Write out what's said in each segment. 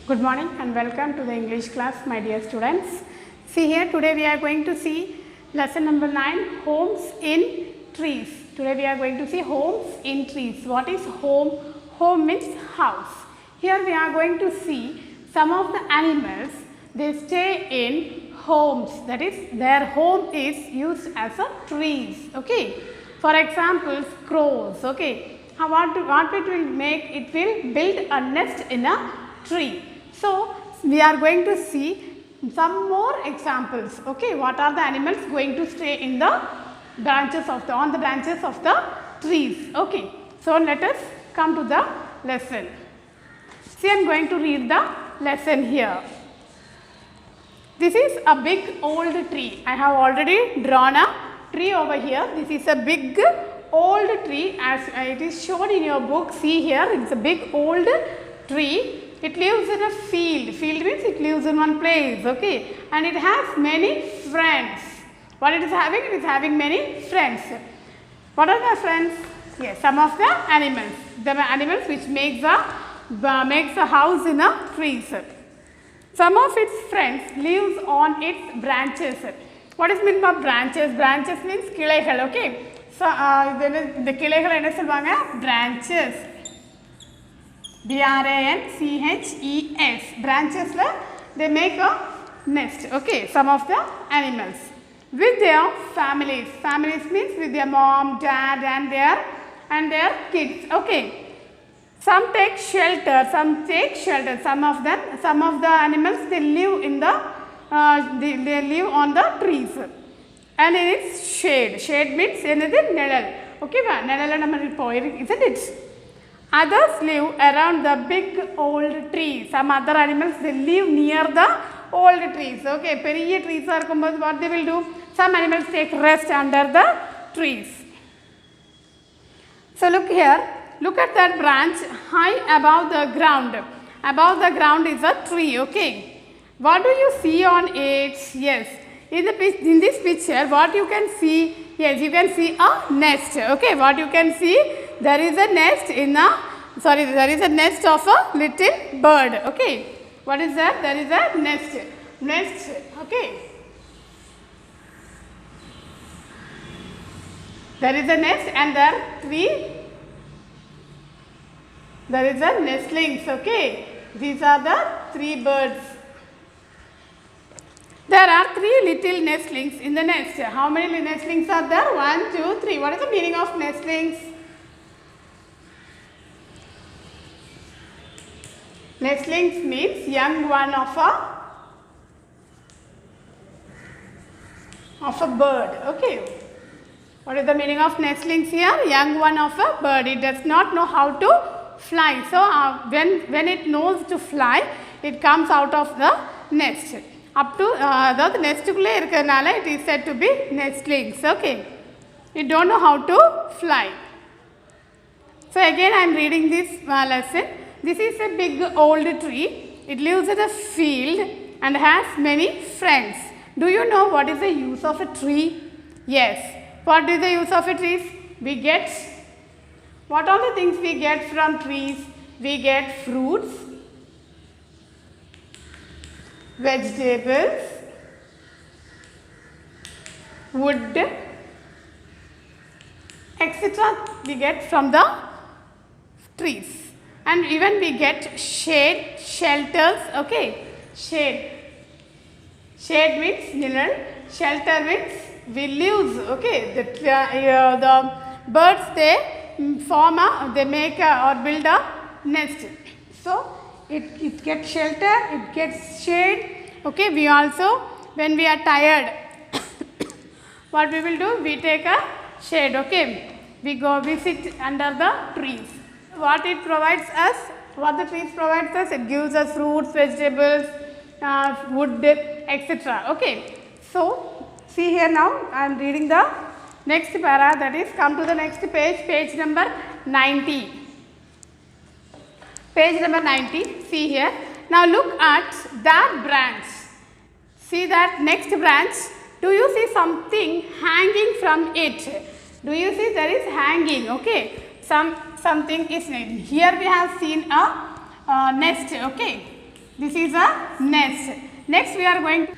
Good morning and welcome to the English class, my dear students. See here, today we are going to see lesson number 9, homes in trees. Today we are going to see homes in trees. What is home? Home means house. Here we are going to see some of the animals, they stay in homes. That is, their home is used as a trees. Okay. For example, crows. Okay. What it will make? It will build a nest in a tree. So, we are going to see some more examples. Okay, what are the animals going to stay in the branches of on the branches of the trees? Okay, so let us come to the lesson. See, I am going to read the lesson here. This is a big old tree. I have already drawn a tree over here. This is a big old tree as it is shown in your book. See here, it is a big old tree. It lives in a field. Field means it lives in one place, okay, and it has many friends. What it is having? It is having many friends. What are the friends? Yes, some of the animals. The animals which makes a house in a trees. Some of its friends lives on its branches. What is meant by branches? Branches means கிளைகள், okay. So, the கிளைகள் என்ன சொல்வாங்க? Branches. branches, branches they make a nest, okay, some of the animals with their families. Families means with their mom, dad and their kids, okay. Some take shelter, some of the animals they live in the they live on the trees and in its shade means anything nilal, okay, nilal namal isn't it? Others live around the big old trees. Some other animals they live near the old trees. Okay, periya trees are what they will do? Some animals take rest under the trees. So look here, look at that branch high above the ground. Above the ground is a tree. Okay, what do you see on it? Yes, in this picture, what you can see? Yes, you can see a nest. Okay, what you can see? There is a nest there is a nest of a little bird. Okay, what is that? There is a nest. Okay, there is a nest and there is a nestlings. Okay, these are the 3 birds. There are 3 little nestlings in the nest. How many nestlings are there? 1, 2, 3. What is the meaning of nestlings? Nestlings means young one of a bird. Okay. What is the meaning of nestlings here? Young one of a bird. It does not know how to fly. So, when it knows to fly, it comes out of the nest. Up to the nest it is said to be nestlings. Okay. You don't know how to fly. So, again I am reading this lesson. This is a big old tree. It lives in a field and has many friends. Do you know what is the use of a tree? Yes. What is the use of a tree? We get, what are the things we get from trees? We get fruits, vegetables, wood, etc. we get from the trees. And even we get shade, shelters, okay, shade means nilal, shelter means we leaves, okay, the birds they make or build a nest. So, it gets shelter, it gets shade, okay. We also, when we are tired, what we will do? We take a shade, okay. We sit under the trees. What it provides us, what the trees provides us, it gives us fruits, vegetables, wood, etc. Okay. So, see here now, I am reading the next para, that is, come to the next page, page number 90. Page number 90, see here. Now, look at that branch. See that next branch. Do you see something hanging from it? Do you see there is hanging, okay? Something is here we have seen a nest, okay. This is a nest. Next we are going to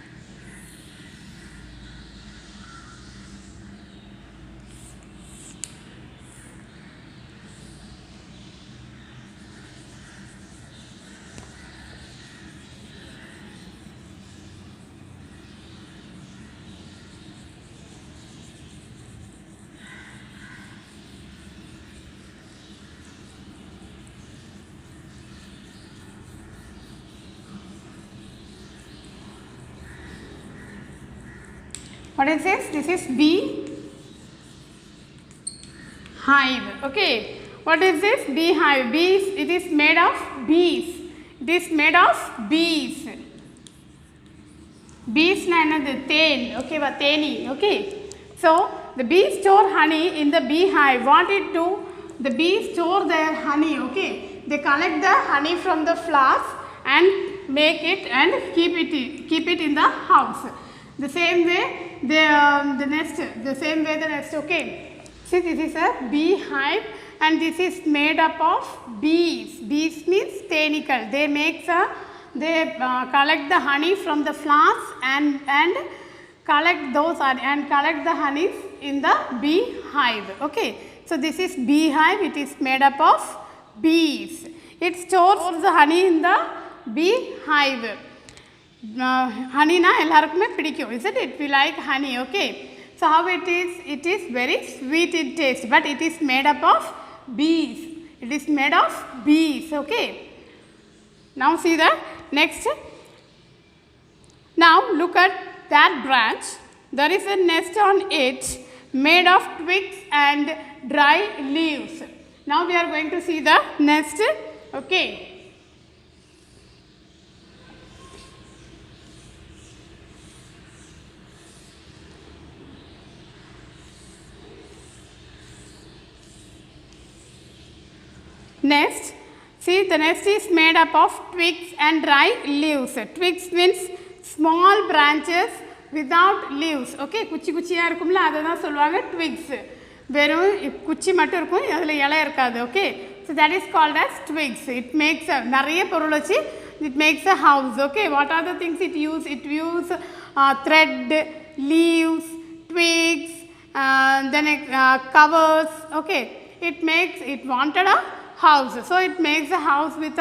what is this? This is bee hive. Okay. What is this? Bee hive. Bees. It is made of bees. It is made of bees. Bees na another ten. Okay, but teni. Okay. So the bees store honey in the bee hive. What it do? The bees store their honey. Okay. They collect the honey from the flowers and make it and keep it in the house. The same way the nest. The same way the nest. Okay. See, this is a bee hive and this is made up of bees. Bees means tenical. They collect the honey from the flowers and collect the honeys in the bee hive. Okay. So this is bee hive. It is made up of bees. It stores the honey in the bee hive. Honey na ellarkume pidikkum, isn't it? We like honey. Okay. So how it is? It is very sweet in taste, but it is made up of bees. It is made of bees. Okay. Now see the next. Now look at that branch. There is a nest on it made of twigs and dry leaves. Now we are going to see the nest. Okay. Nest. See, the nest is made up of twigs and dry leaves. Twigs means small branches without leaves. Okay, kuchi kuchiya irukumla adha solvaanga twigs. Verum kuchi mattum irukum adula ela irukadu. Okay, so that is called as twigs. It makes a nariya porul vachi it makes a house. Okay, what are the things it use? It use thread, leaves, twigs, then covers. Okay, it wanted a house, so it makes a house with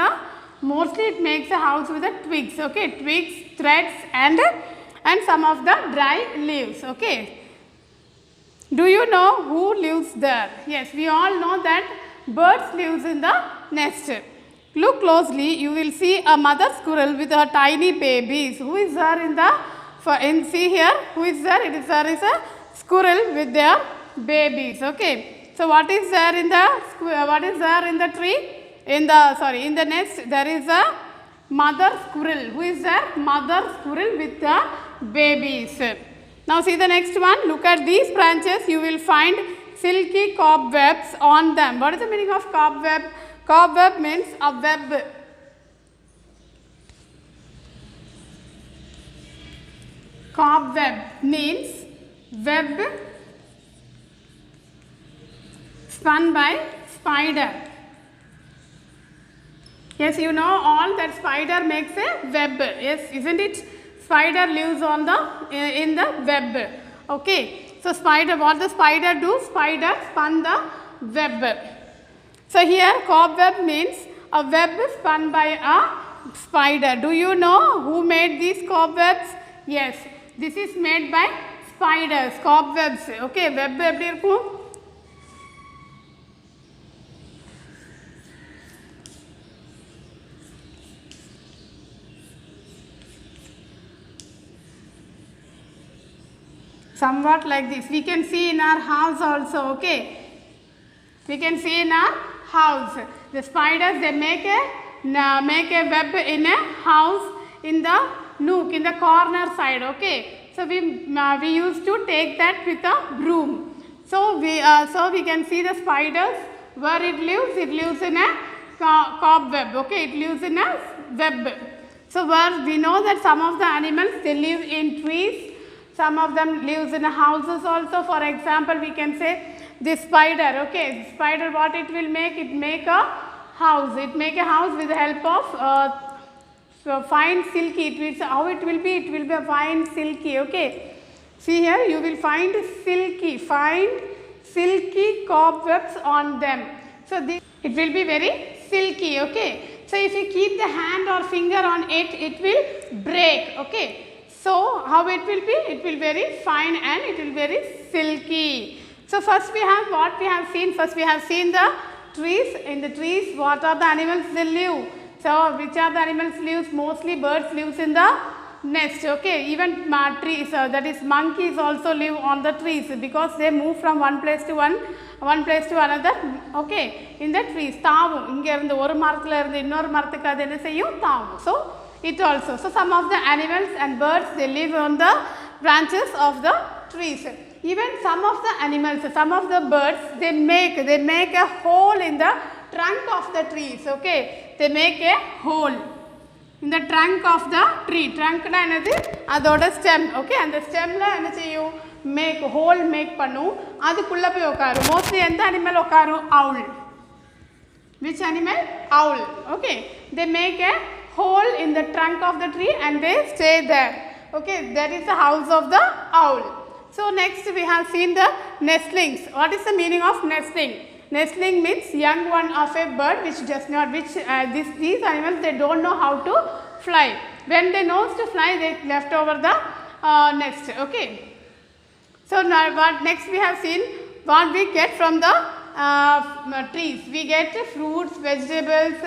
mostly it makes a house with twigs. Okay, twigs, threads and some of the dry leaves. Okay, do you know who lives there? Yes, we all know that birds lives in the nest. Look closely, you will see a mother squirrel with her tiny babies. Who is there see here, who is there? There is a squirrel with their babies. Okay. So what is there in the tree? In the nest there is a mother squirrel. Who is there? Mother squirrel with the babies. Now see the next one. Look at these branches. You will find silky cobwebs on them. What is the meaning of cobweb? Cobweb means a web. Cobweb means web spun by spider. Yes, you know all that spider makes a web. Yes, isn't it? Spider lives on in the web. Okay. So spider, what the spider do? Spider spun the web. So here cobweb means a web spun by a spider. Do you know who made these cobwebs? Yes, this is made by spiders. Cobwebs. Okay, web eppadi irukum? Somewhat like this. We can see in our house also. Okay, we can see in our house. The spiders, they make a web in a house in the nook, in the corner side. Okay, so we used to take that with a broom. So we can see the spiders where it lives in a cobweb. Okay, it lives in a web. So where we know that some of the animals, they live in trees. Some of them lives in houses also. For example, we can say this spider. Okay, spider, what it will make? It make a house. It make a house with the help of fine silky. It means how it will be? It will be a fine silky. Okay. See here, you will find silky, fine silky cobwebs on them. So it will be very silky. Okay. So if you keep the hand or finger on it, it will break. Okay. So how it will be? It will very fine and it will very silky. So first we have what we have seen. First we have seen the trees. In the trees, what are the animals they live? So which are the animals lives? Mostly birds lives in the nest. Okay. Even trees, that is monkeys also live on the trees because they move from one place to another. Okay. In the trees, தாவும் இங்க இருந்து ஒரு மரத்துல இருந்து இன்னொரு மரத்துக்கு அது என்ன செய்யும்? தாவும். So it also. So some of the animals and birds they live on the branches of the trees. Even some of the animals, some of the birds they make a hole in the trunk of the trees. Okay, they make a hole in the trunk of the tree. Trunk na enadhu adoda stem. Okay, and the stem la enna seiyum make hole make pannum adukulla poi okaru. Mostly endha animal okaru? Owl. Which animal? Owl. Okay, they make a hole in the trunk of the tree and they stay there. Okay, that is the house of the owl. So next we have seen the nestlings. What is the meaning of nestling? Nestling means young one of a bird which does not, these animals they don't know how to fly. When they know to fly, they left over the nest. Okay. So now what next we have seen what we get from the trees. We get fruits, vegetables,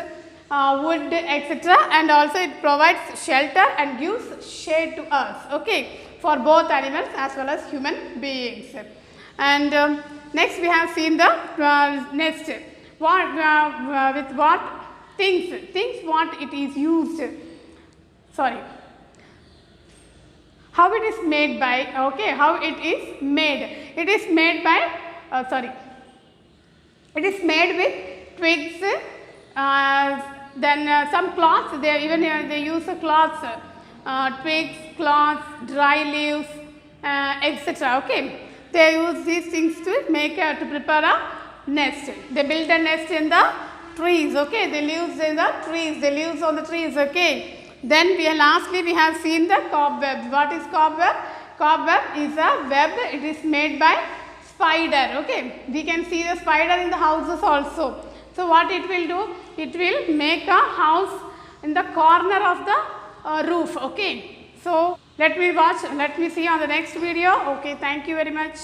wood, etc. and also it provides shelter and gives shade to us. Okay, for both animals as well as human beings. And next we have seen the nest. With what things what it is used. Sorry. How it is made by? Okay, how it is made? It is made by. It is made with twigs. Then some cloths. They use cloths, twigs, cloths, dry leaves, etc. Okay, they use these things to prepare a nest. They build a nest in the trees. Okay, they live in the trees. They live on the trees. Okay. Then lastly we have seen the cobweb. What is cobweb? Cobweb is a web. It is made by spider. Okay, we can see the spider in the houses also. So what it will do? It will make a house in the corner of the roof. Okay. So let me see on the next video. Okay, thank you very much.